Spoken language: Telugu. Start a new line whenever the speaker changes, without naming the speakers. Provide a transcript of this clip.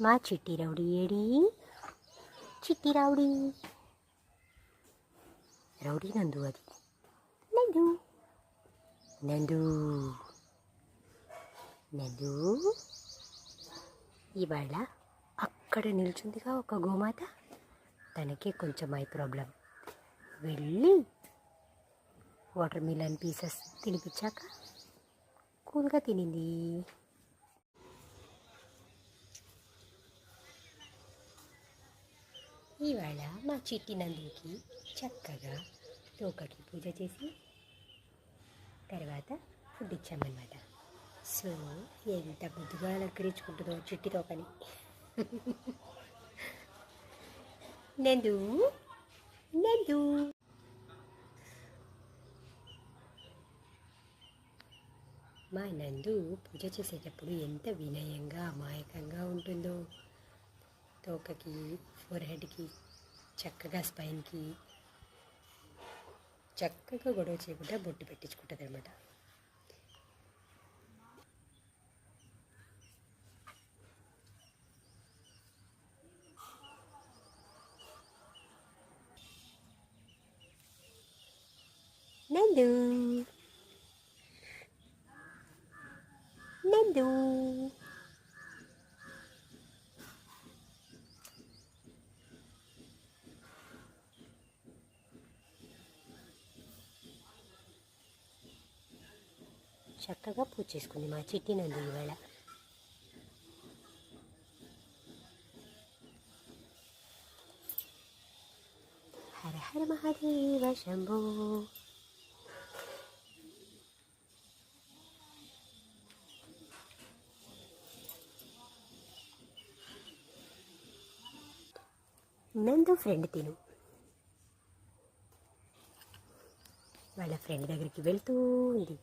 మా చిట్టి రౌడీ ఏడి? చిట్టి రౌడీ, రౌడీ నందు అది. నందు నందు నందు ఇవాళ అక్కడ నిల్చుందిగా ఒక గోమాత, తనకే కొంచెం ఐ ప్రాబ్లం. వెళ్ళి వాటర్ మిలన్ పీసెస్ తినిపించాక కూల్గా తినింది. ఇవాళ మా చిట్టి నందుకి చక్కగా తోకకి పూజ చేసి తర్వాత ఫుడ్ ఇచ్చామన్నమాట. సో ఎంత ముద్దుగా అలంకరించుకుంటుందో చిట్టి తోకని. నందు నందు మా నందు పూజ చేసేటప్పుడు ఎంత వినయంగా అమాయకంగా ఉంటుందో. తోకకి, ఫోర్హెడ్కి, చక్కగా స్పైన్కి చక్కగా గొడవ చేయకుండా బొట్టు పెట్టించుకుంటుంది అనమాట. నందు నందు చక్కగా పూజ చేసుకుంది మా చిట్టి నందు ఇవాళ. హర హర మహాదేవ శంభో. నందు ఫ్రెండ్ తిను వాళ్ళ ఫ్రెండ్ దగ్గరికి వెళ్తూ ఉంది.